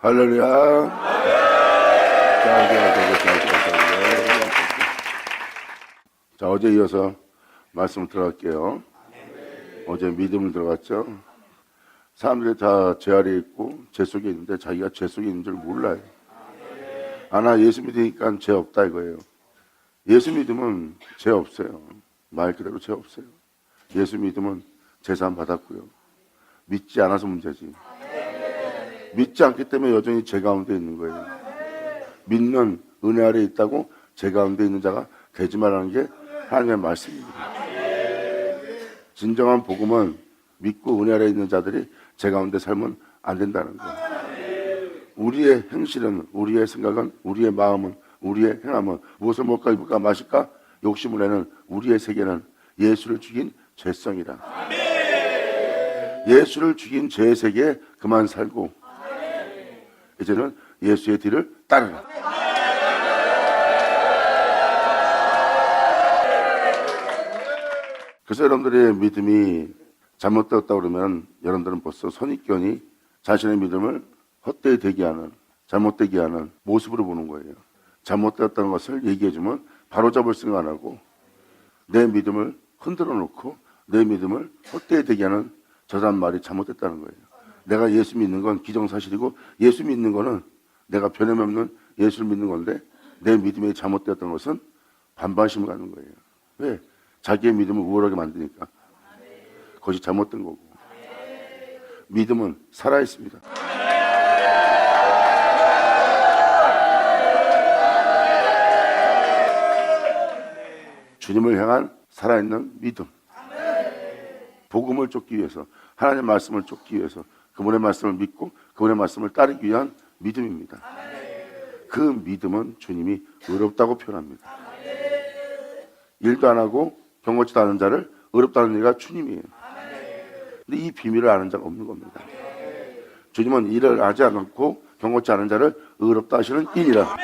할렐루야. 자, 어제 이어서 말씀을 들어갈게요. 어제 믿음을 들어갔죠. 사람들이 다 죄 아래에 있고 죄 속에 있는데 자기가 죄 속에 있는 줄 몰라요. 나 예수 믿으니까 죄 없다 이거예요. 예수 믿으면 죄 없어요. 말 그대로 죄 없어요. 예수 믿으면 제사함 받았고요. 믿지 않아서 문제지. 믿지 않기 때문에 여전히 죄 가운데 있는 거예요. 믿는 은혜 아래에 있다고 죄 가운데 있는 자가 되지 말라는 게 하나님의 말씀입니다. 진정한 복음은 믿고 은혜 아래에 있는 자들이 죄 가운데 살면 안 된다는 거예요. 우리의 행실은, 우리의 생각은, 우리의 마음은, 우리의 행함은 무엇을 먹을까 입을까 마실까 욕심을 내는 우리의 세계는 예수를 죽인 죄성이라. 예수를 죽인 죄의 세계에 그만 살고 이제는 예수의 뒤를 따르라. 그래서 여러분들의 믿음이 잘못되었다 그러면 여러분들은 벌써 선입견이 자신의 믿음을 헛되이 되게 하는, 잘못되게 하는 모습으로 보는 거예요. 잘못되었다는 것을 얘기해주면 바로잡을 생각 안 하고 내 믿음을 흔들어 놓고 내 믿음을 헛되이 되게 하는 저 사람 말이 잘못됐다는 거예요. 내가 예수 믿는 건 기정사실이고 예수 믿는 거는 내가 변함없는 예수를 믿는 건데 내 믿음이 잘못되었던 것은 반발심을 갖는 거예요. 왜? 자기의 믿음을 우월하게 만드니까. 그것이 잘못된 거고. 믿음은 살아있습니다. 주님을 향한 살아있는 믿음. 복음을 쫓기 위해서, 하나님의 말씀을 쫓기 위해서 그분의 말씀을 믿고 그분의 말씀을 따르기 위한 믿음입니다. 그 믿음은 주님이 의롭다고 표현합니다. 일도 안 하고 경고치도 않은 자를 의롭다는 얘기가 주님이에요. 근데 이 비밀을 아는 자가 없는 겁니다. 주님은 일을 하지 않고 경고치 않은 자를 의롭다 하시는 이니라.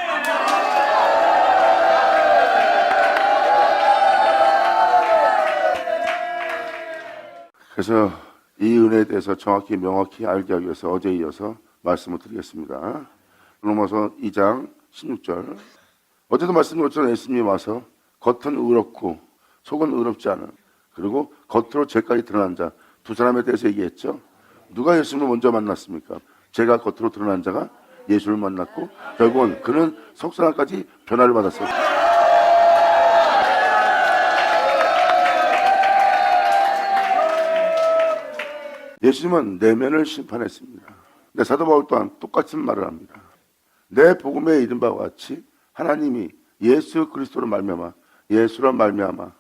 그래서 이 은혜에 대해서 정확히 명확히 알게 하기 위해서 어제 이어서 말씀을 드리겠습니다. 로마서 2장 16절. 어제도 말씀드린 것처럼 예수님이 와서 겉은 의롭고 속은 의롭지 않은, 그리고 겉으로 죄까지 드러난 자 두 사람에 대해서 얘기했죠. 누가 예수님을 먼저 만났습니까? 죄가 겉으로 드러난 자가 예수를 만났고 결국은 그는 속사람까지 변화를 받았어요. 예수님은 내면을 심판했습니다. 근데 사도 바울 또한 똑같은 말을 합니다. 내 복음에 이른 바와 같이 하나님이 예수 그리스도로 말미암아, 예수로 말미암아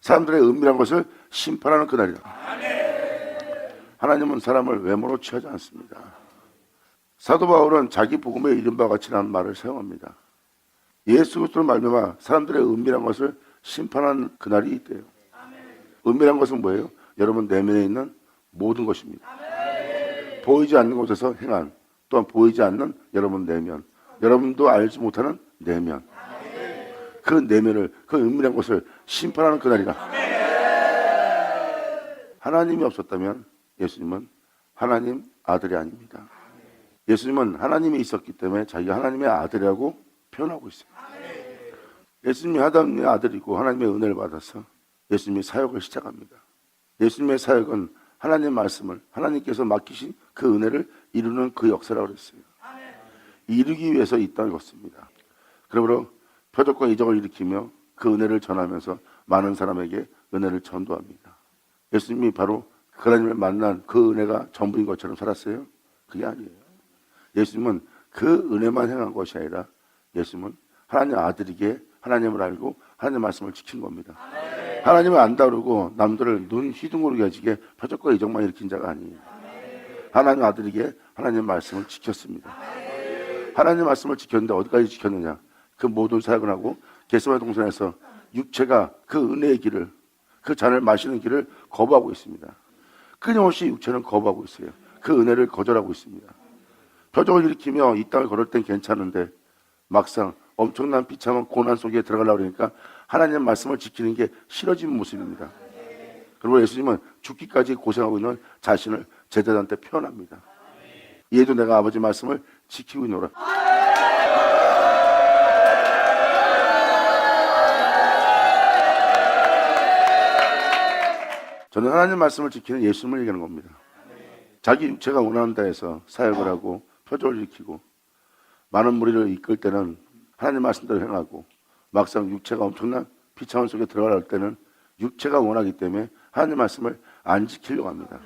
사람들의 은밀한 것을 심판하는 그날이다. 하나님은 사람을 외모로 취하지 않습니다. 사도 바울은 자기 복음에 이른 바와 같이라는 말을 사용합니다. 예수 그리스도로 말미암아 사람들의 은밀한 것을 심판하는 그날이 있대요. 은밀한 것은 뭐예요? 여러분 내면에 있는 모든 것입니다. 보이지 않는 곳에서 행한, 또한 보이지 않는 여러분 내면, 여러분도 알지 못하는 내면, 그 내면을, 그 은밀한 것을 심판하는 그날이라. 하나님이 없었다면 예수님은 하나님 아들이 아닙니다. 예수님은 하나님이 있었기 때문에 자기가 하나님의 아들이라고 표현하고 있어요. 예수님이 하나님의 아들이고 하나님의 은혜를 받아서 예수님이 사역을 시작합니다. 예수님의 사역은 하나님의 말씀을 하나님께서 맡기신 그 은혜를 이루는 그 역사라고 그랬어요. 이루기 위해서 이 땅에 왔습니다. 그러므로 표적과 이적을 일으키며 그 은혜를 전하면서 많은 사람에게 은혜를 전도합니다. 예수님이 바로 그 하나님을 만난 그 은혜가 전부인 것처럼 살았어요? 그게 아니에요. 예수님은 그 은혜만 행한 것이 아니라 예수님은 하나님 아들이기에 하나님을 알고 하나님의 말씀을 지킨 겁니다. 하나님을 안다 그러고 남들을 눈 휘둥그르게 해지게 표적과 이적만 일으킨 자가 아니에요. 하나님 아들이기에 하나님의 말씀을 지켰습니다. 하나님의 말씀을 지켰는데 어디까지 지켰느냐? 그 모든 사역을 하고 겟세마네 동산에서 육체가 그 은혜의 길을, 그 잔을 마시는 길을 거부하고 있습니다. 끊임없이 육체는 거부하고 있어요. 그 은혜를 거절하고 있습니다. 표적을 일으키며 이 땅을 걸을 땐 괜찮은데 막상 엄청난 비참한 고난 속에 들어가려고 그러니까 하나님의 말씀을 지키는 게 싫어진 모습입니다. 그리고 예수님은 죽기까지 고생하고 있는 자신을 제자들한테 표현합니다. 얘도 내가 아버지 말씀을 지키고 있노라. 저는 하나님 말씀을 지키는 예수님을 얘기하는 겁니다. 자기 육체가 원한다 해서 사역을 하고 표적을 일으키고 많은 무리를 이끌 때는 하나님 말씀대로 행하고 막상 육체가 엄청난 비차원 속에 들어갈 때는 육체가 원하기 때문에 하나님 말씀을 안 지키려고 합니다.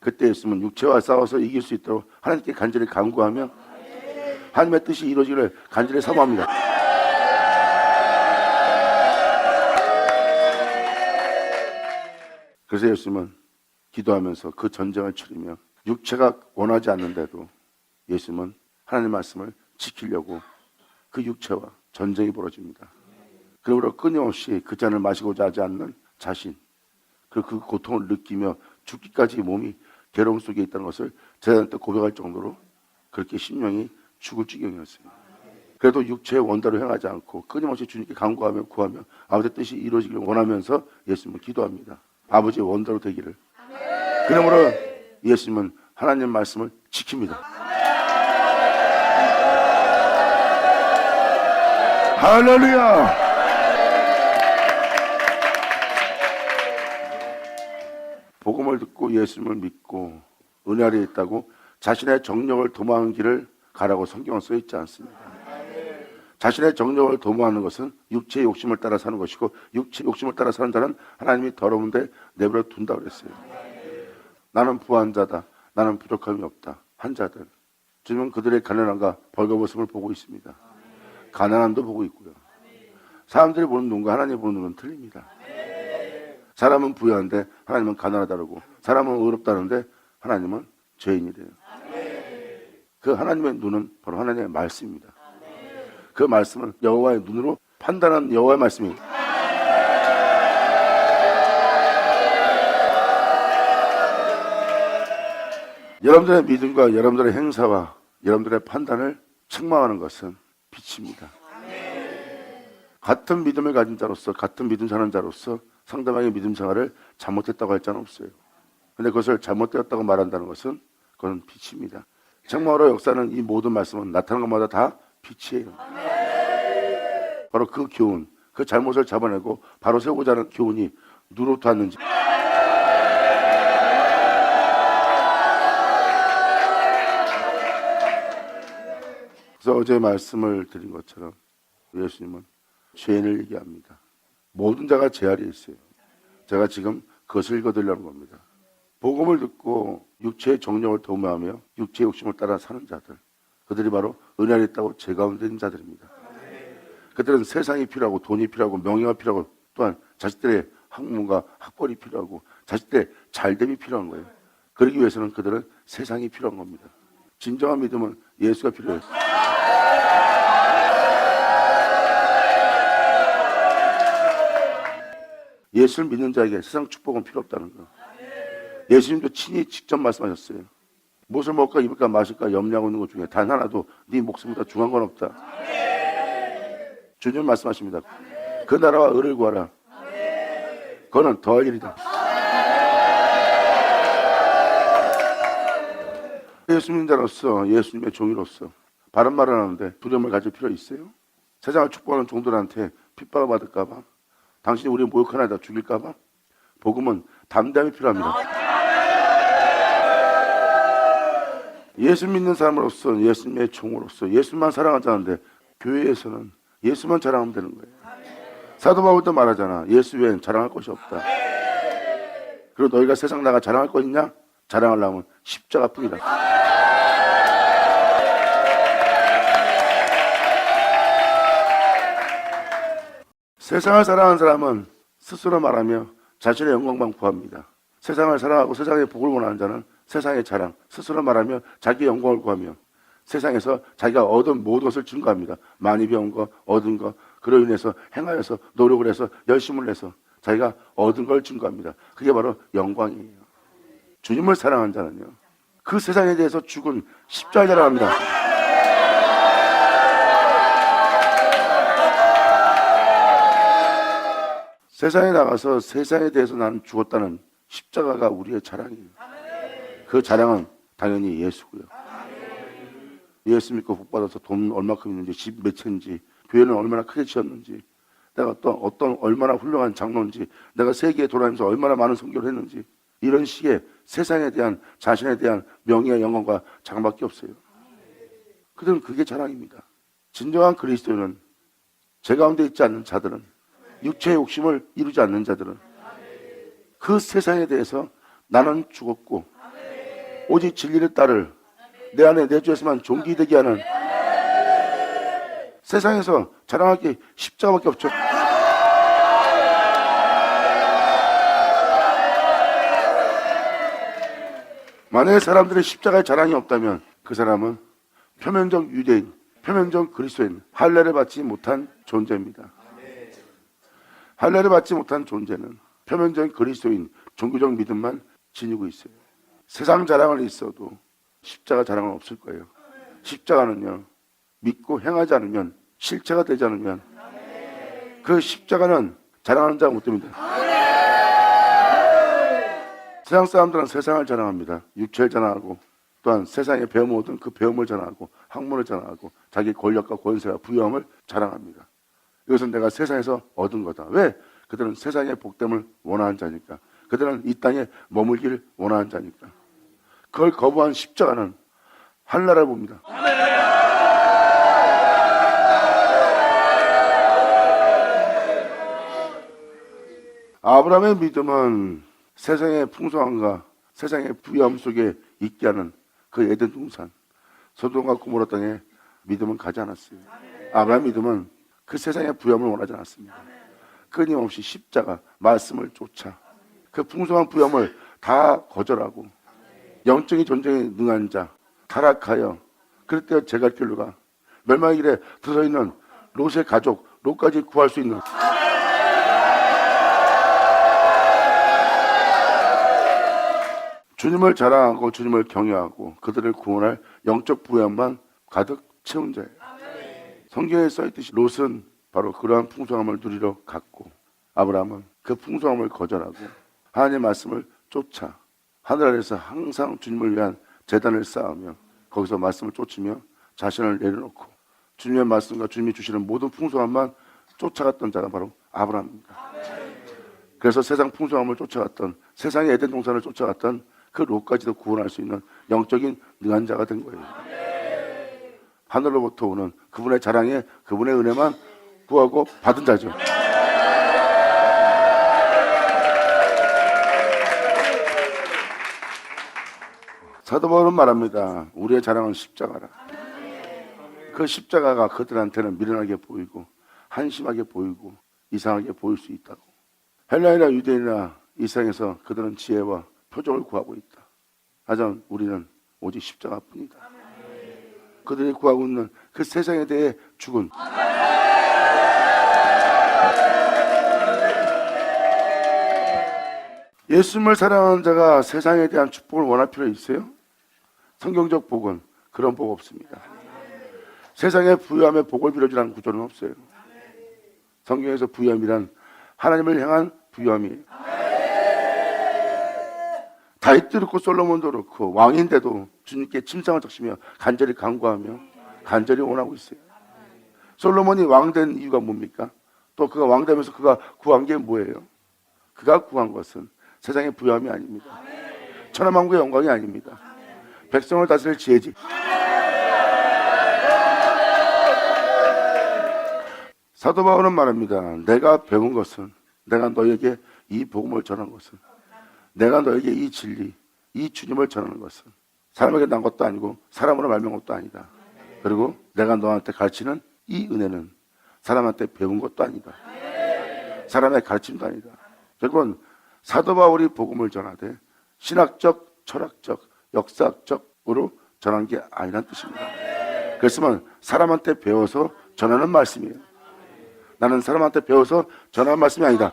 그때 예수님은 육체와 싸워서 이길 수 있도록 하나님께 간절히 간구하며 하나님의 뜻이 이루어지기를 간절히 사모합니다. 그래서 예수님은 기도하면서 그 전쟁을 치르며 육체가 원하지 않는데도 예수님은 하나님 말씀을 지키려고 그 육체와 전쟁이 벌어집니다. 그러므로 끊임없이 그 잔을 마시고자 하지 않는 자신, 그리고 그 고통을 느끼며 죽기까지 몸이 괴로움 속에 있다는 것을 제자한테 고백할 정도로 그렇게 심령이 죽을 지경이었어요. 그래도 육체의 원대로 행하지 않고 끊임없이 주님께 간구하며 구하며 아버지의 뜻이 이루어지기를 원하면서 예수님은 기도합니다. 아버지의 원대로 되기를. 그러므로 예수님은 하나님 말씀을 지킵니다. 할렐루야! 복음을 듣고 예수님을 믿고 은혜 아래에 있다고 자신의 정력을 도모하는 길을 가라고 성경은 써 있지 않습니다. 자신의 정력을 도모하는 것은 육체의 욕심을 따라 사는 것이고 육체의 욕심을 따라 사는 자는 하나님이 더러운데 내버려 둔다고 그랬어요. 나는 부한 자다. 나는 부족함이 없다. 한 자들. 주님은 그들의 가난함과 벌거벗음을 보고 있습니다. 가난함도 보고 있고요. 사람들이 보는 눈과 하나님이 보는 눈은 틀립니다. 사람은 부유한데 하나님은 가난하다고, 사람은 의롭다는데 하나님은 죄인이래요. 그 하나님의 눈은 바로 하나님의 말씀입니다. 그 말씀은 여호와의 눈으로 판단한 여호와의 말씀입니다. 여러분들의 믿음과 여러분들의 행사와 여러분들의 판단을 책망하는 것은 빛입니다. 같은 믿음을 가진 자로서, 같은 믿음 사는 자로서 상대방의 믿음 생활을 잘못했다고 할 자는 없어요. 그런데 그것을 잘못되었다고 말한다는 것은 그건 빛입니다. 책망으로 역사는 이 모든 말씀은 나타나는 것마다 다 빛이에요. 바로 그 교훈, 그 잘못을 잡아내고 바로 세우고자 하는 교훈이 누구로부터 왔는지. 그래서 어제 말씀을 드린 것처럼 예수님은 죄인을 얘기합니다. 모든 자가 죄 아래에 있어요. 제가 지금 그것을 읽어드리려는 겁니다. 복음을 듣고 육체의 정욕을 도모하며 육체의 욕심을 따라 사는 자들, 그들이 바로 은혜 아래 있다고 죄 가운데 있는 자들입니다. 그들은 세상이 필요하고 돈이 필요하고 명예가 필요하고 또한 자식들의 학문과 학벌이 필요하고 자식들의 잘됨이 필요한 거예요. 그러기 위해서는 그들은 세상이 필요한 겁니다. 진정한 믿음은 예수가 필요해요. 예수를 믿는 자에게 세상 축복은 필요 없다는 거. 예수님도 친히 직접 말씀하셨어요. 무엇을 먹을까 입을까 마실까 염려하고 있는 것 중에 단 하나도 네 목숨보다 중요한 건 없다. 주님 말씀하십니다. 그 나라와 의를 구하라. 그거는 더할 일이다. 예수 믿는 자로서, 예수님의 종이로서 바른 말을 하는데 두려움을 가질 필요 있어요? 세상을 축복하는 종들한테 핍박을 받을까 봐, 당신이 우리 모욕하나이다 죽일까 봐. 복음은 담대함이 필요합니다. 예수 믿는 사람으로서, 예수님의 종으로서 예수만 사랑하자는데 교회에서는 예수만 자랑하면 되는 거예요. 사도 바울도 말하잖아. 예수 외엔 자랑할 것이 없다. 그리고 너희가 세상 나가 자랑할 것 있냐? 자랑하려면 십자가뿐이다. 세상을 사랑하는 사람은 스스로 말하며 자신의 영광만 구합니다. 세상을 사랑하고 세상의 복을 원하는 자는 세상의 자랑, 스스로 말하며 자기의 영광을 구하며 세상에서 자기가 얻은 모든 것을 증거합니다. 많이 배운 거, 얻은 거, 그로 인해서 행하여서 노력을 해서 열심을 내서 자기가 얻은 걸 증거합니다. 그게 바로 영광이에요. 주님을 사랑하는 자는요, 그 세상에 대해서 죽은 십자가를 자랑합니다. 세상에 나가서 세상에 대해서 나는 죽었다는 십자가가 우리의 자랑이에요. 그 자랑은 당연히 예수고요. 예수 믿고 복받아서 돈 얼마큼 있는지, 집 몇 채인지, 교회는 얼마나 크게 지었는지, 내가 어떤 얼마나 훌륭한 장로인지, 내가 세계에 돌아다니면서 얼마나 많은 선교를 했는지, 이런 식의 세상에 대한, 자신에 대한 명예와 영광과 자랑밖에 없어요. 그들은 그게 자랑입니다. 진정한 그리스도인은, 제 가운데 있지 않는 자들은, 육체의 욕심을 이루지 않는 자들은 그 세상에 대해서 나는 죽었고 오직 진리를 따를 내 안에 내 주에서만 존귀되게 하는, 세상에서 자랑할 게 십자가밖에 없죠. 만약에 사람들의 십자가의 자랑이 없다면 그 사람은 표면적 유대인, 표면적 그리스도인, 할례를 받지 못한 존재입니다. 할례를 받지 못한 존재는 표면적인 그리스도인, 종교적 믿음만 지니고 있어요. 세상 자랑은 있어도 십자가 자랑은 없을 거예요. 십자가는요, 믿고 행하지 않으면, 실체가 되지 않으면 그 십자가는 자랑하는 자가 못 됩니다. 세상 사람들은 세상을 자랑합니다. 육체를 자랑하고, 또한 세상에 배워오던 그 배움을 자랑하고, 학문을 자랑하고, 자기 권력과 권세와 부유함을 자랑합니다. 이것은 내가 세상에서 얻은 거다. 왜? 그들은 세상의 복됨을 원하는 자니까. 그들은 이 땅에 머물기를 원하는 자니까. 그걸 거부한 십자가는 하늘나라를 봅니다. 아브라함의 믿음은 세상의 풍성함과 세상의 부유함 속에 있게 하는 그 에덴 동산, 소돔과 고모라 땅에 믿음은 가지 않았어요. 아브라함 믿음은 그 세상의 부유함을 원하지 않았습니다. 끊임없이 십자가, 말씀을 쫓아 그 풍성한 부유함을 다 거절하고 영적인 전쟁에 능한 자, 타락하여 그럴 때 제 갈 길로 가, 멸망의 길에 들어있는 롯의 가족, 롯까지 구할 수 있는, 주님을 자랑하고 주님을 경외하고 그들을 구원할 영적 부유함만 가득 채운 자예요. 성경에 써있듯이 롯은 바로 그러한 풍성함을 누리러 갔고, 아브라함은 그 풍성함을 거절하고 하나님의 말씀을 쫓아 하늘 아래에서 항상 주님을 위한 제단을 쌓으며 거기서 말씀을 쫓으며 자신을 내려놓고 주님의 말씀과 주님이 주시는 모든 풍성함만 쫓아갔던 자가 바로 아브라함입니다. 그래서 세상 풍성함을 쫓아갔던, 세상의 에덴 동산을 쫓아갔던 그 롯까지도 구원할 수 있는 영적인 능한 자가 된 거예요. 하늘로부터 오는 그분의 자랑에 그분의 은혜만 구하고 받은 자죠. 사도 바울은 말합니다. 우리의 자랑은 십자가라. 그 십자가가 그들한테는 미련하게 보이고 한심하게 보이고 이상하게 보일 수 있다고. 헬라이나 유대인이나 이 세상에서 그들은 지혜와 표적을 구하고 있다. 하지만 우리는 오직 십자가뿐이다. 그들이 구하고 있는 그 세상에 대해 죽은, 예수님을 사랑하는 자가 세상에 대한 축복을 원할 필요 있어요? 성경적 복은 그런 복 없습니다. 세상의 부유함의 복을 빌어주라는 구조는 없어요. 성경에서 부유함이란 하나님을 향한 부유함이에요. 다윗도 그렇고 솔로몬도 그렇고 왕인데도 주님께 침상을 적시며 간절히 간구하며 간절히 원하고 있어요. 솔로몬이 왕된 이유가 뭡니까? 또 그가 왕되면서 그가 구한 게 뭐예요? 그가 구한 것은 세상의 부유함이 아닙니다. 천하만국의 영광이 아닙니다. 백성을 다스릴 지혜지. 사도 바울은 말합니다. 내가 배운 것은, 내가 너에게 이 복음을 전한 것은, 내가 너에게 이 진리, 이 주님을 전하는 것은 사람에게 난 것도 아니고 사람으로 말미암은 것도 아니다. 그리고 내가 너한테 가르치는 이 은혜는 사람한테 배운 것도 아니다. 사람의 가르침도 아니다. 결국은 사도 바울이 복음을 전하되 신학적, 철학적, 역사적으로 전한 게 아니란 뜻입니다. 그랬으면 사람한테 배워서 전하는 말씀이에요. 나는 사람한테 배워서 전하는 말씀이 아니다.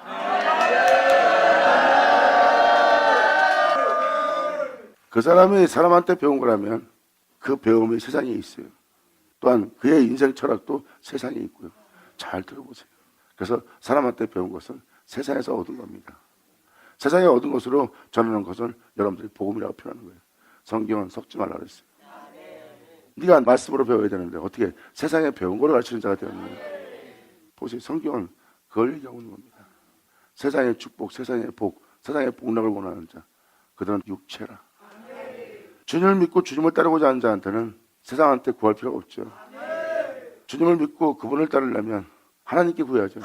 그 사람이 사람한테 배운 거라면 그 배움이 세상에 있어요. 또한 그의 인생 철학도 세상에 있고요. 잘 들어보세요. 그래서 사람한테 배운 것은 세상에서 얻은 겁니다. 세상에 얻은 것으로 전하는 것을 여러분들이 복음이라고 표현하는 거예요. 성경은 섞지 말라 그랬어요. 네가 말씀으로 배워야 되는데 어떻게 세상에 배운 거를 가르치는 자가 되었느냐. 보세요. 성경은 그걸 얘기하고 있는 겁니다. 세상의 축복, 세상의 복, 세상의 복락을 원하는 자, 그들은 육체라. 주님을 믿고 주님을 따르고자 하는 자한테는 세상한테 구할 필요가 없죠. 주님을 믿고 그분을 따르려면 하나님께 구해야죠.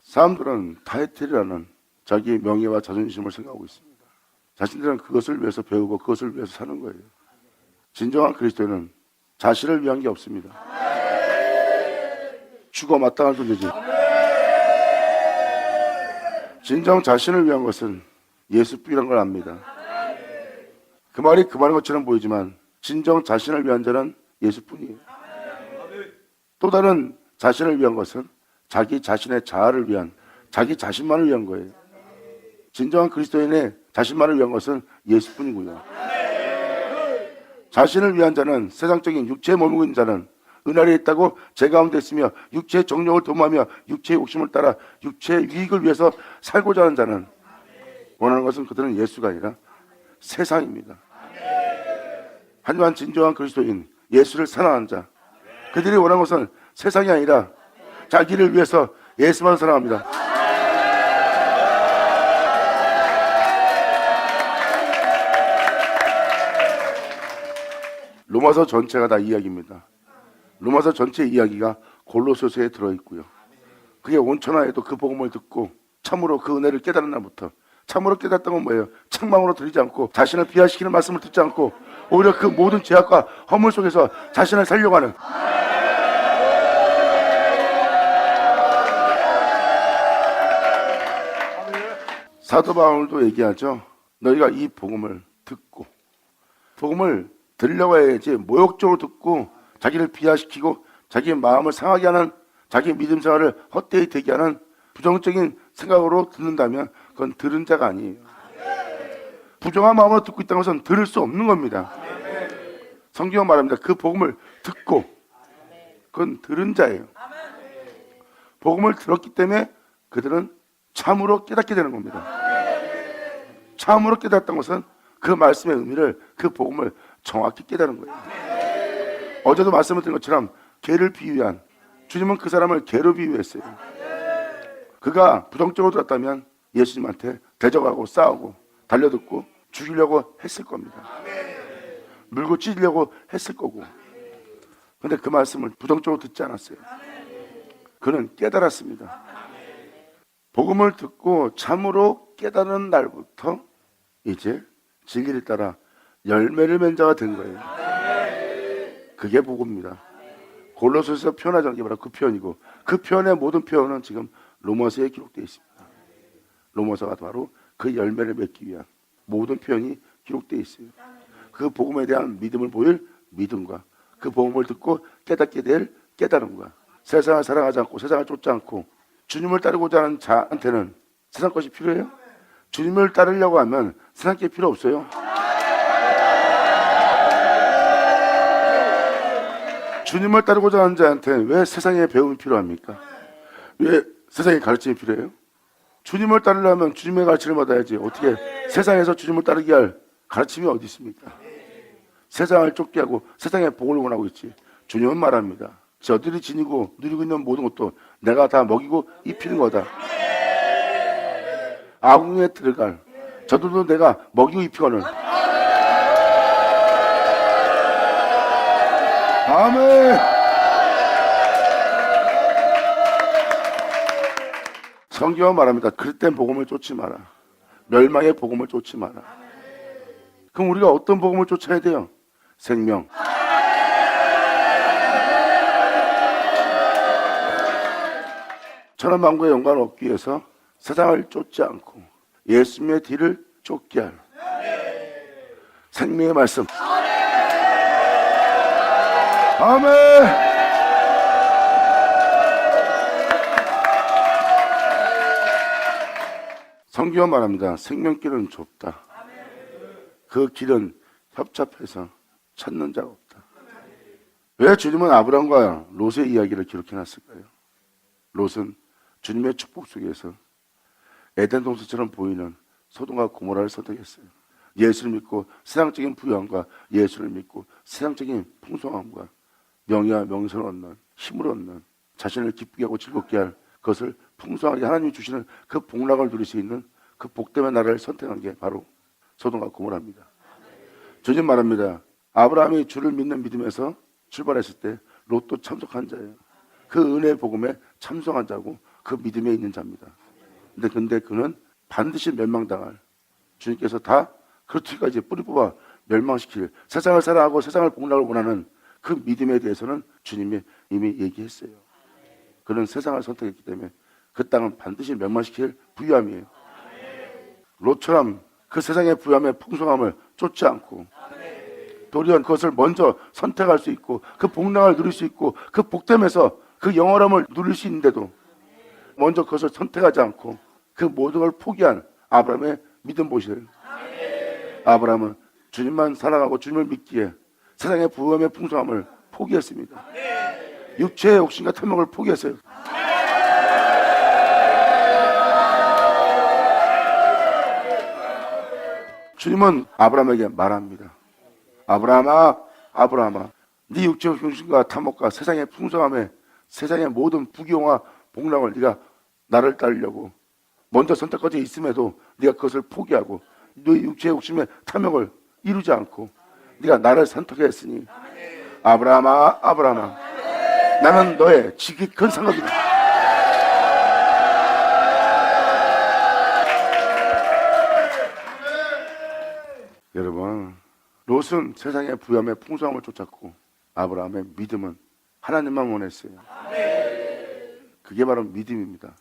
사람들은 타이틀이라는 자기 명예와 자존심을 생각하고 있습니다. 자신들은 그것을 위해서 배우고 그것을 위해서 사는 거예요. 진정한 그리스도인은 자신을 위한 게 없습니다. 죽어 마땅한 존재지. 진정 자신을 위한 것은 예수뿐이라는 걸 압니다. 그 말이 그 말인 것처럼 보이지만 진정 자신을 위한 자는 예수뿐이에요. 또 다른 자신을 위한 것은 자기 자신의 자아를 위한, 자기 자신만을 위한 거예요. 진정한 그리스도인의 자신만을 위한 것은 예수뿐이고요. 자신을 위한 자는, 세상적인 육체에 머물고 있는 자는 은하리에 있다고 제 가운데 있으며 육체의 정욕을 도모하며 육체의 욕심을 따라 육체의 유익을 위해서 살고자 하는 자는, 원하는 것은 그들은 예수가 아니라 세상입니다. 하지만 진정한 그리스도인, 예수를 사랑하는 자, 그들이 원하는 것은 세상이 아니라 자기를 위해서 예수만 사랑합니다. 로마서 전체가 다 이야기입니다. 로마서 전체 이야기가 골로새서에 들어있고요. 그게 온천하에도 그 복음을 듣고 참으로 그 은혜를 깨달은 날부터, 참으로 깨닫던 건 뭐예요? 책망으로 들이지 않고 자신을 비하시키는 말씀을 듣지 않고 오히려 그 모든 죄악과 허물 속에서 자신을 살려고 하는, 사도 바울도 얘기하죠. 너희가 이 복음을 듣고, 복음을 들으려고 해야지 모욕적으로 듣고 자기를 비하시키고 자기의 마음을 상하게 하는, 자기 믿음 생활을 헛되이 되게 하는 부정적인 생각으로 듣는다면 그건 들은 자가 아니에요. 부정한 마음으로 듣고 있다는 것은 들을 수 없는 겁니다. 성경은 말합니다. 그 복음을 듣고, 그건 들은 자예요. 복음을 들었기 때문에 그들은 참으로 깨닫게 되는 겁니다. 참으로 깨닫던 것은 그 말씀의 의미를, 그 복음을 정확히 깨달은 거예요. 어제도 말씀을 드린 것처럼 개를 비유한, 주님은 그 사람을 개로 비유했어요. 그가 부정적으로 들었다면 예수님한테 대적하고 싸우고 달려듣고 죽이려고 했을 겁니다. 물고 찢으려고 했을 거고. 그런데 그 말씀을 부정적으로 듣지 않았어요. 그는 깨달았습니다. 복음을 듣고 참으로 깨달은 날부터 이제 진리를 따라 열매를 맺는 자가 된 거예요. 그게 복음입니다. 골로새서 표현하자는 게 바로 그 표현이고, 그 표현의 모든 표현은 지금 로마서에 기록되어 있습니다. 로마서가 바로 그 열매를 맺기 위한 모든 표현이 기록되어 있어요. 그 복음에 대한 믿음을 보일 믿음과 그 복음을 듣고 깨닫게 될 깨달음과, 세상을 사랑하지 않고 세상을 쫓지 않고 주님을 따르고자 하는 자한테는 세상 것이 필요해요? 주님을 따르려고 하면 세상 게 필요 없어요. 주님을 따르고자 하는 자한테 왜 세상의 배움이 필요합니까? 왜 세상의 가르침이 필요해요? 주님을 따르려면 주님의 가르침을 받아야지. 어떻게 세상에서 주님을 따르게 할 가르침이 어디 있습니까? 세상을 쫓게 하고 세상의 복을 원하고 있지. 주님은 말합니다. 저들이 지니고 누리고 있는 모든 것도 내가 다 먹이고 입히는 거다. 아궁에 들어갈 저들도 내가 먹이고 입히거늘. 아멘. 성경은 말합니다. 그릇된 복음을 쫓지 마라. 멸망의 복음을 쫓지 마라. 그럼 우리가 어떤 복음을 쫓아야 돼요? 생명. 천하만국의 영광을 얻기 위해서 세상을 쫓지 않고 예수님의 뒤를 쫓게 할 생명의 말씀. 아멘. 성경은 말합니다. 생명길은 좁다. 그 길은 협잡해서 찾는 자가 없다. 왜 주님은 아브라함과 롯의 이야기를 기록해놨을까요? 롯은 주님의 축복 속에서 에덴 동산처럼 보이는 소돔과 고모라를 선택했어요. 예수를 믿고 세상적인 부유함과 예수를 믿고 세상적인 풍성함과 명예와 명성을 얻는, 힘을 얻는, 자신을 기쁘게 하고 즐겁게 할 그것을 풍성하게 하나님이 주시는 그 복락을 누릴 수 있는 그 복됨의 나라를 선택한 게 바로 소돔과 고모라입니다. 주님 말합니다. 아브라함이 주를 믿는 믿음에서 출발했을 때 롯도 참석한 자예요. 그 은혜의 복음에 참석한 자고 그 믿음에 있는 자입니다. 근데 그는 반드시 멸망당할, 주님께서 다 그렇게까지 뿌리 뽑아 멸망시킬, 세상을 사랑하고 세상을 복락을 원하는 그 믿음에 대해서는 주님이 이미 얘기했어요. 그는 세상을 선택했기 때문에 그 땅은 반드시 멸망시킬 부유함이에요. 롯처럼 그 세상의 부유함의 풍성함을 쫓지 않고 도리어 그것을 먼저 선택할 수 있고 그 복락을 누릴 수 있고 그 복됨에서 그 영원함을 누릴 수 있는데도 먼저 그것을 선택하지 않고 그 모든 걸 포기한 아브라함의 믿음 보시래요. 아브라함은 주님만 사랑하고 주님을 믿기에 세상의 부유함의 풍성함을 포기했습니다. 육체의 욕심과 탐욕을 포기했어요. 주님은 아브라함에게 말합니다. 아브라함아, 아브라함아, 네 육체의 욕심과 탐욕과 세상의 풍성함에 세상의 모든 부귀영화 복락을 네가 나를 따르려고 먼저 선택까지 있음에도 네가 그것을 포기하고 네 육체의 욕심의 탐욕을 이루지 않고 네가 나를 선택했으니 아브라함아, 아브라함아, 나는 너의 지극히 큰 상급이다. 여러분, 롯은 세상의 부유함의 풍성함을 쫓았고 아브라함의 믿음은 하나님만 원했어요. 그게 바로 믿음입니다.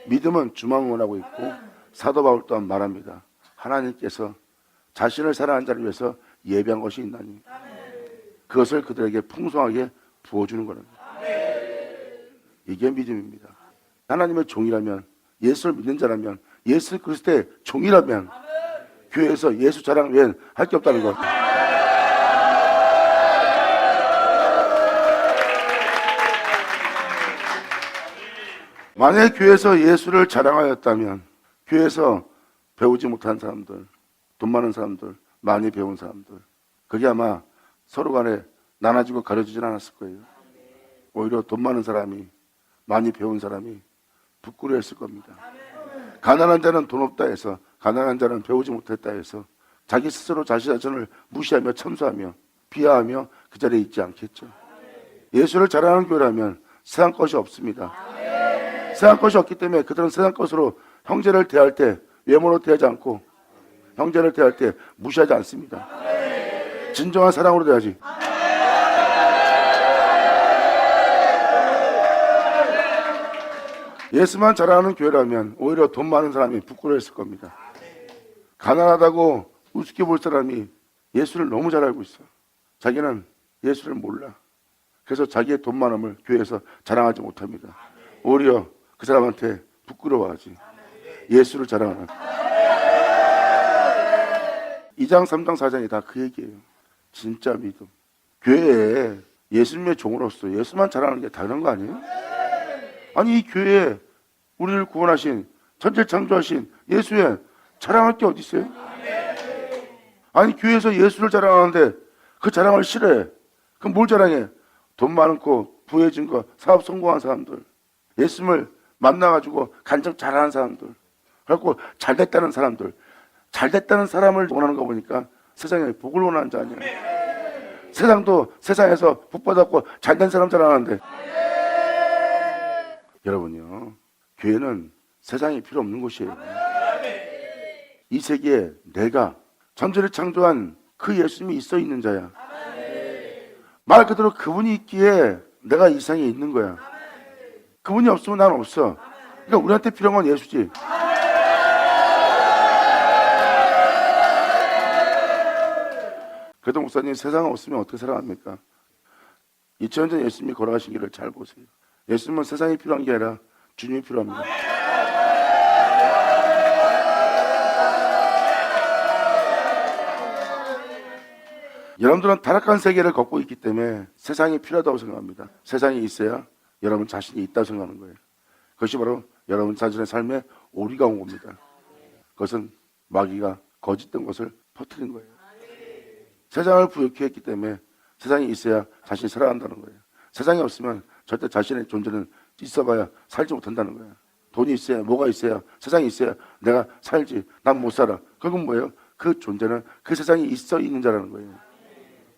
믿음은 주만 원하고 있고 사도 바울 또한 말합니다. 하나님께서 자신을 사랑하는 자를 위해서 예비한 것이 있나니 그것을 그들에게 풍성하게 부어주는 거랍니다. 이게 믿음입니다. 하나님의 종이라면, 예수를 믿는 자라면, 예수 그리스도의 종이라면 교회에서 예수 자랑 외엔 할 게 없다는 것. 만약에 교회에서 예수를 자랑하였다면 교회에서 배우지 못한 사람들, 돈 많은 사람들, 많이 배운 사람들, 그게 아마 서로 간에 나눠지고 가려지진 않았을 거예요. 오히려 돈 많은 사람이, 많이 배운 사람이 부끄러워했을 겁니다. 가난한 자는 돈 없다 해서, 가난한 자는 배우지 못했다 해서 자기 스스로 자신 자신을 무시하며 참소하며 비하하며 그 자리에 있지 않겠죠. 예수를 자랑하는 교회라면 세상 것이 없습니다. 세상 것이 없기 때문에 그들은 세상 것으로 형제를 대할 때 외모로 대하지 않고 형제를 대할 때 무시하지 않습니다. 진정한 사랑으로 대하지. 예수만 자랑하는 교회라면 오히려 돈 많은 사람이 부끄러워했을 겁니다. 가난하다고 우습게 볼 사람이 예수를 너무 잘 알고 있어. 자기는 예수를 몰라. 그래서 자기의 돈 많음을 교회에서 자랑하지 못합니다. 오히려 그 사람한테 부끄러워하지. 예수를 자랑하는 2장 3장 4장이 다 그 얘기예요. 진짜 믿음. 교회에 예수님의 종으로서 예수만 자랑하는 게 당연한 거 아니에요? 아니 이 교회에 우리를 구원하신 천지를 창조하신 예수에 자랑할 게 어디 있어요? 아니 교회에서 예수를 자랑하는데 그 자랑을 싫어해. 그럼 뭘 자랑해? 돈 많고 부해진 거, 사업 성공한 사람들, 예수님을 만나가지고 간증 잘하는 사람들, 그래갖고 잘됐다는 사람들, 잘됐다는 사람을 원하는 거 보니까 세상에 복을 원하는 자 아니에요. 세상도 세상에서 복 받았고 잘된 사람 자랑하는데 여러분요, 교회는 세상이 필요 없는 곳이에요. 이 세계에 내가 천지를 창조한 그 예수님이 있어 있는 자야. 말 그대로 그분이 있기에 내가 이 세상에 있는 거야. 그분이 없으면 난 없어. 그러니까 우리한테 필요한 건 예수지. 그래도 목사님, 세상 없으면 어떻게 살아갑니까? 2000년 전 예수님이 걸어가신 길을 잘 보세요. 예수님은 세상이 필요한 게 아니라 주님이 필요합니다. 여러분들은 타락한 세계를 걷고 있기 때문에 세상이 필요하다고 생각합니다. 세상이 있어야 여러분 자신이 있다고 생각하는 거예요. 그것이 바로 여러분 자신의 삶에 오리가 온 겁니다. 그것은 마귀가 거짓된 것을 퍼뜨린 거예요. 세상을 부욕해 했기 때문에 세상이 있어야 자신이 살아간다는 거예요. 세상이 없으면 절대 자신의 존재는 있어봐야 살지 못한다는 거예요. 돈이 있어야, 뭐가 있어야, 세상이 있어야 내가 살지. 난 못 살아. 결국 뭐예요? 그 존재는 그 세상이 있어 있는 자라는 거예요.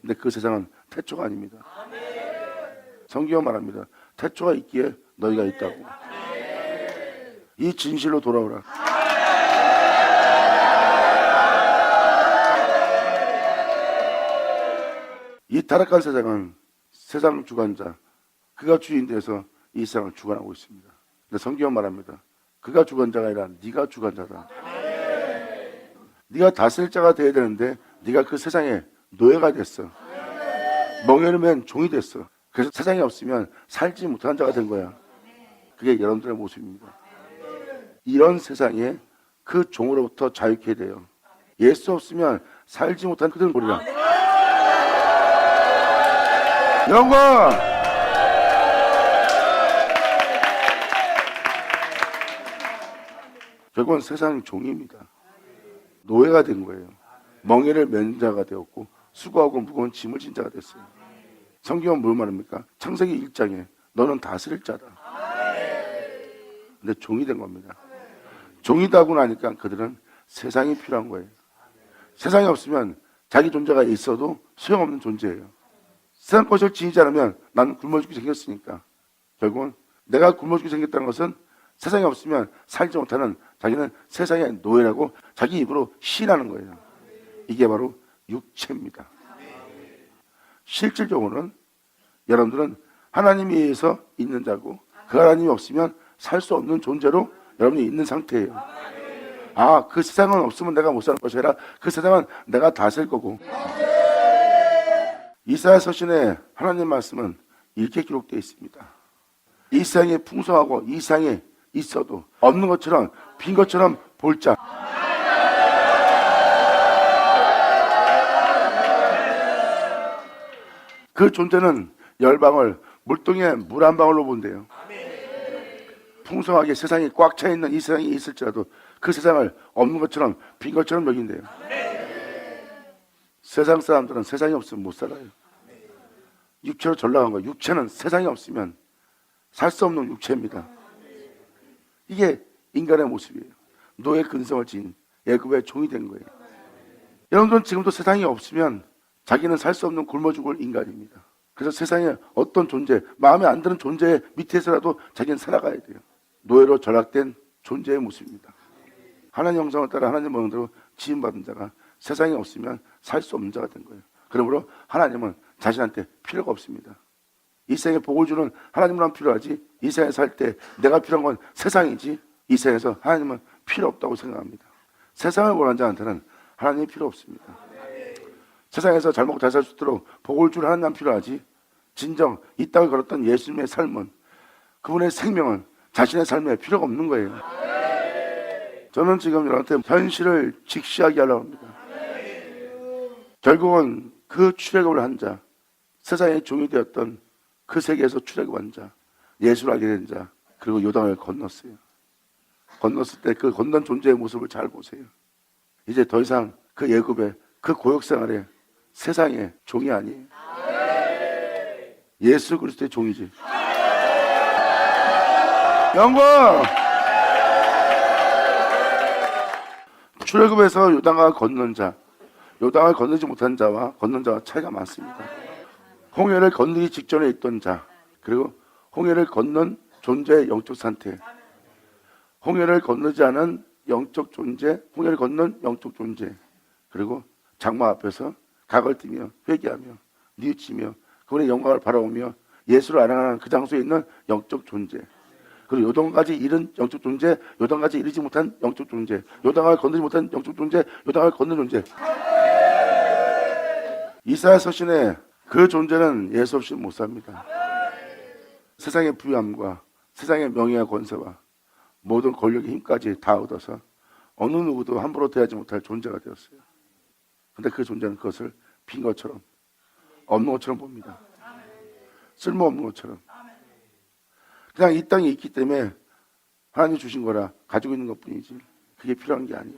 근데 그 세상은 태초가 아닙니다. 성경은 말합니다. 태초가 있기에 너희가 있다고. 이 진실로 돌아오라. 이 타락한 세상은 세상 주관자, 그가 주인 돼서 이 세상을 주관하고 있습니다. 근데 성경은 말합니다. 그가 주관자가 아니라 네가 주관자다. 네가 다스릴 자가 되어야 되는데 네가 그 세상의 노예가 됐어. 멍에를 맨 종이 됐어. 그래서 세상이 없으면 살지 못하는 자가 된 거야. 그게 여러분들의 모습입니다. 이런 세상에 그 종으로부터 자유케 돼요. 예수 없으면 살지 못하는 그들은 보리라. 영광! 결국은 세상 종입니다. 노예가 된 거예요. 멍에를 맨 자가 되었고 수고하고 무거운 짐을 진 자가 됐어요. 성경은 뭘 말합니까? 창세기 1장에 너는 다스릴 자다. 근데 종이 된 겁니다. 종이다 하고 나니까 그들은 세상이 필요한 거예요. 세상이 없으면 자기 존재가 있어도 소용없는 존재예요. 세상 것을 지니지 않으면 나는 굶어 죽게 생겼으니까. 결국은 내가 굶어 죽게 생겼다는 것은 세상이 없으면 살지 못하는 자기는 세상의 노예라고 자기 입으로 시인하는 거예요. 이게 바로 육체입니다. 실질적으로는 여러분들은 하나님에 의해서 있는 자고 그 하나님이 없으면 살 수 없는 존재로 여러분이 있는 상태예요. 아, 그 세상은 없으면 내가 못 사는 것이 아니라 그 세상은 내가 다스릴 거고. 이사야 서신에 하나님 말씀은 이렇게 기록되어 있습니다. 이 세상에 풍성하고 이 세상에 있어도 없는 것처럼 빈 것처럼 볼 자. 그 존재는 열방을 물동에 물 한 방울로 본대요. 풍성하게 세상이 꽉 차 있는 이 세상이 있을지라도 그 세상을 없는 것처럼 빈 것처럼 여긴대요. 세상 사람들은 세상이 없으면 못 살아요. 육체로 전락한 거예요. 육체는 세상이 없으면 살 수 없는 육체입니다. 이게 인간의 모습이에요. 노예 근성을 지닌 애굽의 종이 된 거예요. 여러분들은 지금도 세상이 없으면 자기는 살 수 없는 굶어 죽을 인간입니다. 그래서 세상에 어떤 존재, 마음에 안 드는 존재 밑에서라도 자기는 살아가야 돼요. 노예로 전락된 존재의 모습입니다. 하나님 형상을 따라 하나님 모양대로 지음받은 자가 세상에 없으면 살 수 없는 자가 된 거예요. 그러므로 하나님은 자신한테 필요가 없습니다. 이 세상에 복을 주는 하나님만 필요하지, 이 세상에 살 때 내가 필요한 건 세상이지, 이 세상에서 하나님은 필요 없다고 생각합니다. 세상을 원하는 자한테는 하나님이 필요 없습니다. 세상에서 잘 먹고 잘 살 수 있도록 복을 주는 하나님만 필요하지, 진정 이 땅을 걸었던 예수님의 삶은, 그분의 생명은 자신의 삶에 필요가 없는 거예요. 저는 지금 여러분한테 현실을 직시하게 하려고 합니다. 결국은 그 출애굽을 한 자, 세상의 종이 되었던 그 세계에서 출애굽한 자, 예수를 알게 된 자, 그리고 요단을 건넜어요. 건넜을 때 그 건넌 존재의 모습을 잘 보세요. 이제 더 이상 그 애굽의 그 고역 생활에 세상의 종이 아니에요. 예수 그리스도의 종이지. 영광! 출애굽에서 요단강을 건넌 자, 요단강을 건너지 못한 자와 건넌 자와 차이가 많습니다. 홍해를 건너기 직전에 있던 자, 그리고 홍해를 건넌 존재의 영적 상태, 홍해를 건너지 않은 영적 존재, 홍해를 건넌 영적 존재, 그리고 장막 앞에서 각을 띠며 회개하며 뉘우치며 그분의 영광을 바라보며 예수를 알아가는 그 장소에 있는 영적 존재, 그리고 요단까지 이른 영적 존재, 요단까지 이르지 못한 영적 존재, 요단을 건너지 못한 영적 존재, 요단을 건넌 존재. 이사야 서신에 그 존재는 예수 없이 못 삽니다. 세상의 부유함과 세상의 명예와 권세와 모든 권력의 힘까지 다 얻어서 어느 누구도 함부로 대하지 못할 존재가 되었어요. 근데 그 존재는 그것을 빈 것처럼, 없는 것처럼 봅니다. 쓸모없는 것처럼. 그냥 이 땅에 있기 때문에 하나님이 주신 거라 가지고 있는 것뿐이지 그게 필요한 게 아니에요.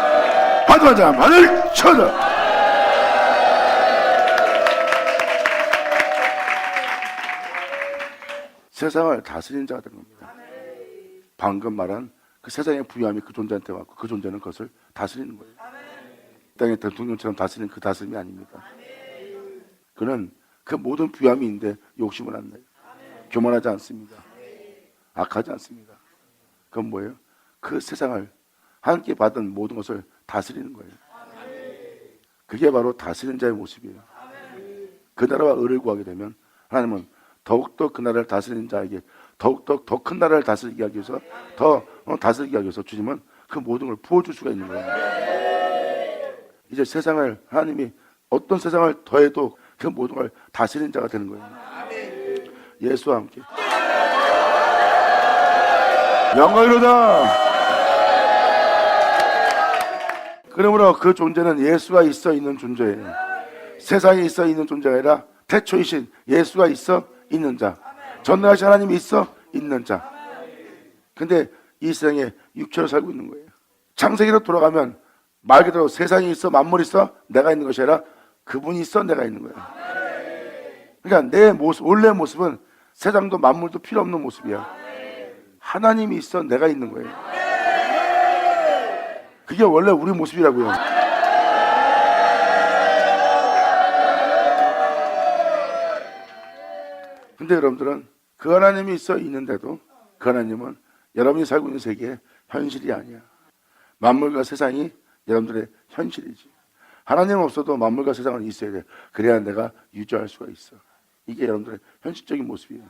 하자마자 쳐라. 세상을 다스리는 자가 된 겁니다. 방금 말한 그 세상의 부유함이 그 존재한테 왔고 그 존재는 그것을 다스리는 거예요. 땅의 대통령처럼 다스리는 그 다스림이 아닙니다. 그는 그 모든 부유함이 있는데 욕심을 안 내요. 교만하지 않습니다. 악하지 않습니다. 그건 뭐예요? 그 세상을 함께 받은 모든 것을 다스리는 거예요. 그게 바로 다스리는 자의 모습이에요. 그 나라와 의를 구하게 되면 하나님은 더욱더 그 나라를 다스리는 자에게 더욱더 더 큰 나라를 다스리게 하기 위해서 다스리게 하기 위해서 주님은 그 모든 걸 부어줄 수가 있는 거예요. 이제 세상을 하나님이 어떤 세상을 더해도 그 모든 걸 다스리는 자가 되는 거예요. 예수와 함께 영광이로다. 그러므로 그 존재는 예수가 있어 있는 존재예요. 세상에 있어 있는 존재가 아니라 태초이신 예수가 있어 있는 자, 전능하신 하나님이 있어 있는 자. 근데 이 세상에 육체로 살고 있는 거예요. 창세기로 돌아가면 말 그대로 세상이 있어 만물이 있어 내가 있는 것이 아니라 그분이 있어 내가 있는 거예요. 그러니까 내 모습, 원래 모습은 세상도 만물도 필요 없는 모습이야. 하나님이 있어 내가 있는 거예요. 그게 원래 우리 모습이라고요. 근데 여러분들은 그 하나님이 있어 있는데도 그 하나님은 여러분이 살고 있는 세계의 현실이 아니야. 만물과 세상이 여러분들의 현실이지. 하나님 없어도 만물과 세상은 있어야 돼. 그래야 내가 유지할 수가 있어. 이게 여러분들의 현실적인 모습이에요.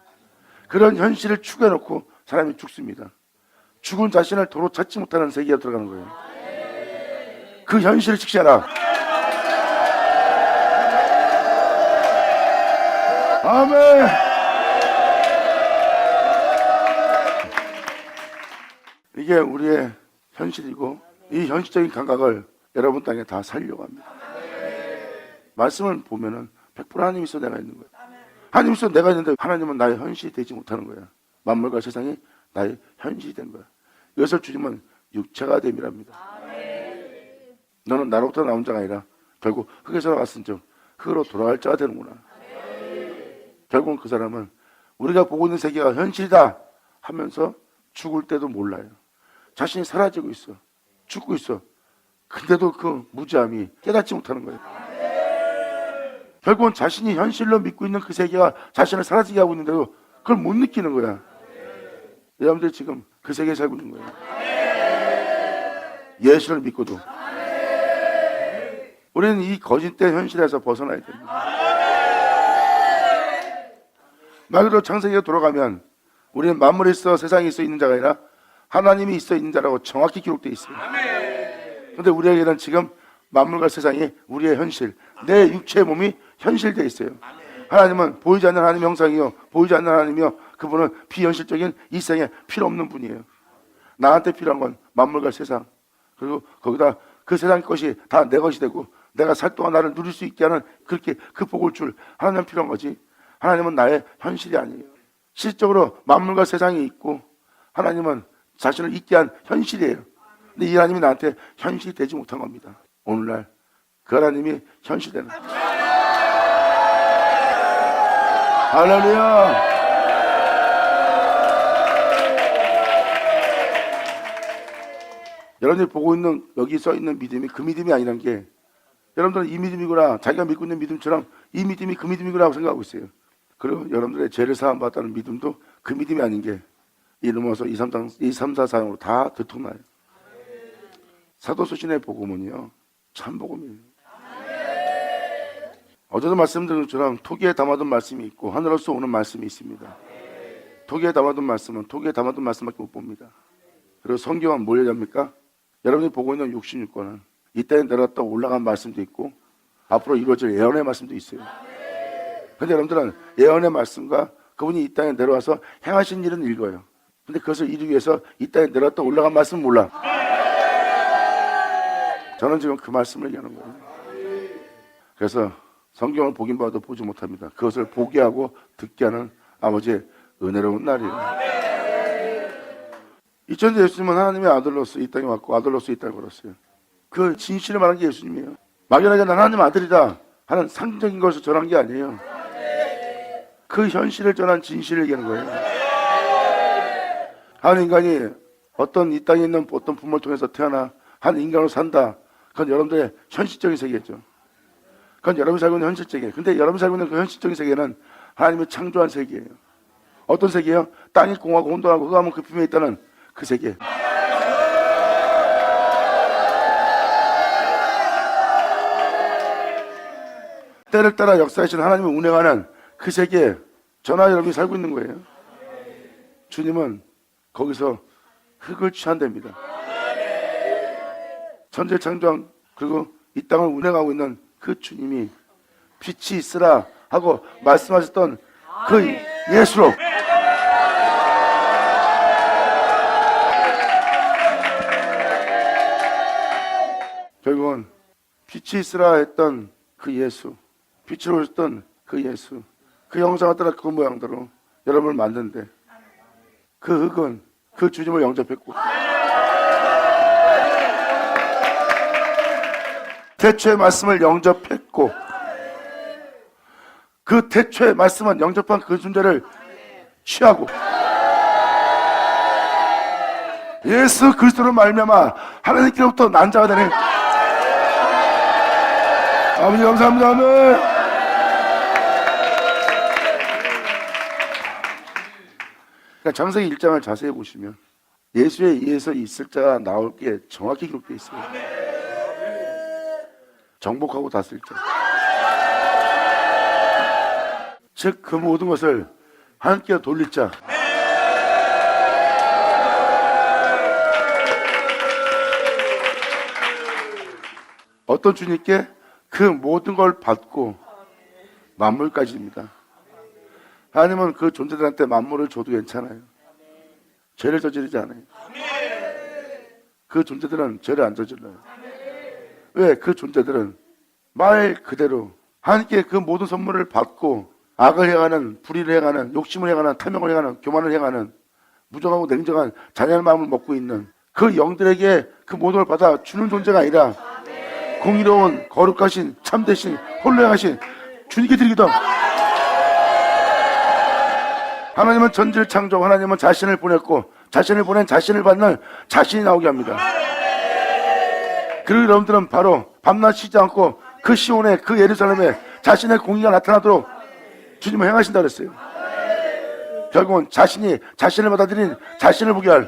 그런 현실을 추구해놓고 사람이 죽습니다. 죽은 자신을 도로 찾지 못하는 세계에 들어가는 거예요. 그 현실을 직시하라. 아멘. 이게 우리의 현실이고 이 현실적인 감각을 여러분 땅에 다 살려고 합니다. 말씀을 보면은 100% 하나님 있어 내가 있는 거예요. 하나님 있어 내가 있는데 하나님은 나의 현실이 되지 못하는 거야. 만물과 세상이 나의 현실이 된 거야. 이것을 주님은 육체가 됨이랍니다. 너는 나로부터 나온 자가 아니라 결국 흙에서 나왔은즉 흙으로 돌아갈 자가 되는구나. 결국은 그 사람은 우리가 보고 있는 세계가 현실이다 하면서 죽을 때도 몰라요. 자신이 사라지고 있어. 죽고 있어. 근데도 그 무지함이 깨닫지 못하는 거예요. 결국은 자신이 현실로 믿고 있는 그 세계가 자신을 사라지게 하고 있는데도 그걸 못 느끼는 거야. 여러분들 지금 그 세계에 살고 있는 거예요. 예수를 믿고도 우리는 이 거짓된 현실에서 벗어나야 됩니다. 말 그대로 창세기에 돌아가면 우리는 만물에 있어 세상에 있어 있는 자가 아니라 하나님이 있어 있는 자라고 정확히 기록되어 있어요. 그런데 우리에게는 지금 만물과 세상이 우리의 현실, 내 육체의 몸이 현실되어 있어요. 하나님은 보이지 않는 하나님의 형상이요 보이지 않는 하나님이요 그분은 비현실적인 이 세상에 필요 없는 분이에요. 나한테 필요한 건 만물과 세상, 그리고 거기다 그 세상 것이 다 내 것이 되고 내가 살 동안 나를 누릴 수 있게 하는 그렇게 그 복을 줄 하나님은 필요한 거지. 하나님은 나의 현실이 아니에요. 실질적으로 만물과 세상이 있고 하나님은 자신을 있게 한 현실이에요. 근데 이 하나님이 나한테 현실이 되지 못한 겁니다. 오늘날 그 하나님이 현실되는 거예요. 할렐루야. 여러분들이 보고 있는 여기 써 있는 믿음이 그 믿음이 아니란 게 여러분들은 이 믿음이구나 자기가 믿고 있는 믿음처럼 이 믿음이 그 믿음이구나 하고 생각하고 있어요. 그리고 여러분들의 죄를 사함받았다는 믿음도 그 믿음이 아닌 게 이 로마서 2, 3, 4, 4장으로 다 들통나요. 사도수신의 복음은요 참 복음이에요. 어제도 말씀드린 것처럼 토기에 담아둔 말씀이 있고 하늘로서 오는 말씀이 있습니다. 토기에 담아둔 말씀은 토기에 담아둔 말씀밖에 못 봅니다. 그리고 성경은 뭘 얘기합니까? 여러분이 보고 있는 66권은 이 땅에 내려갔다 올라간 말씀도 있고 앞으로 이루어질 예언의 말씀도 있어요. 그런데 여러분들은 예언의 말씀과 그분이 이 땅에 내려와서 행하신 일은 읽어요. 근데 그것을 이루기 위해서 이 땅에 내려갔다 올라간 말씀은 몰라. 저는 지금 그 말씀을 얘기하는 거예요. 그래서 성경을 보긴 봐도 보지 못합니다. 그것을 보게 하고 듣게 하는 아버지의 은혜로운 날이에요. 2000년 예수님은 하나님의 아들로서 이 땅에 왔고 아들로서 이 땅에 걸었어요. 그 진실을 말한 게 예수님이에요. 막연하게 난 하나님 아들이다 하는 상징적인 것을 전한 게 아니에요. 그 현실을 전한 진실을 얘기하는 거예요. 한 인간이 어떤 이 땅에 있는 어떤 부모를 통해서 태어나 한 인간으로 산다. 그건 여러분들의 현실적인 세계죠. 그건 여러분이 살고 있는 현실적이에요. 근데 여러분이 살고 있는 그 현실적인 세계는 하나님이 창조한 세계예요. 어떤 세계예요? 땅이 공하고 혼돈하고 흑암은 그 품에 있다는 그 세계. 때를 따라 역사하시는 하나님을 운행하는 그 세계에 저나 여러분이 살고 있는 거예요. 주님은 거기서 흙을 취한답니다. 천지를 창조한 그리고 이 땅을 운행하고 있는 그 주님이 빛이 있으라 하고 말씀하셨던 그 예수로 결국은 빛이 있으라 했던 그 예수, 빛으로 오셨던 그 예수, 그 형상을 따라 그 모양대로 여러분을 만든데 그 흙은 그 주님을 영접했고 태초의 말씀을 영접했고 그 태초의 말씀은 영접한 그 존재를 취하고 예수 그리스도로 말미암아 하나님께로부터 난 자가 되는 아버지 감사합니다. 아멘. 그러니까 창세기 1장을 자세히 보시면 예수에 의해서 있을 자가 나올 게 정확히 기록되어 있어요. 정복하고 다스릴 자. 즉 그 모든 것을 하나님께 돌릴 자. 어떤 주님께 그 모든 걸 받고 만물까지입니다. 하나님은 그 존재들한테 만물을 줘도 괜찮아요. 죄를 저지르지 않아요. 그 존재들은 죄를 안 저질러요. 왜? 그 존재들은 말 그대로 하나님께 그 모든 선물을 받고 악을 행하는, 불의를 행하는, 욕심을 행하는, 탐욕을 행하는, 교만을 행하는 무정하고 냉정한 잔인한 마음을 먹고 있는 그 영들에게 그 모든 걸 받아 주는 존재가 아니라 공의로운 거룩하신 참되신 홀로 행하신 주님께 드리기도 하나님은 전지를 창조, 하나님은 자신을 보냈고 자신을 보낸 자신을 받는 자신이 나오게 합니다. 그리고 여러분들은 바로 밤낮 쉬지 않고 그 시온에 그 예루살렘에 자신의 공의가 나타나도록 주님을 행하신다 그랬어요. 결국은 자신이 자신을 받아들인 자신을 보게 할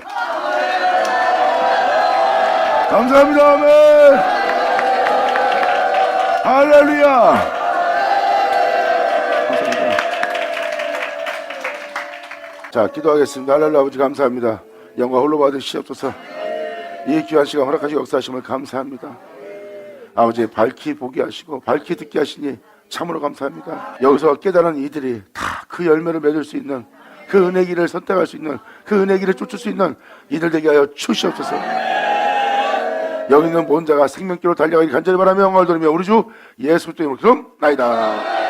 감사합니다. 아멘. 할렐루야. 자, 기도하겠습니다. 할렐루야. 아버지 감사합니다. 영광 홀로 받으시옵소서. 이 귀한 시간 허락하시고 역사하심을 감사합니다. 아버지 밝히 보게 하시고 밝히 듣게 하시니 참으로 감사합니다. 여기서 깨달은 이들이 다 그 열매를 맺을 수 있는 그 은혜 길을 선택할 수 있는 그 은혜 길을 쫓을 수 있는 이들 되게 하여 주시옵소서. 여기 있는 모든 자가 생명길로 달려가길 간절히 바라며 영광을 돌리며 우리 주 예수 그리스도의 이름으로 기도나이다.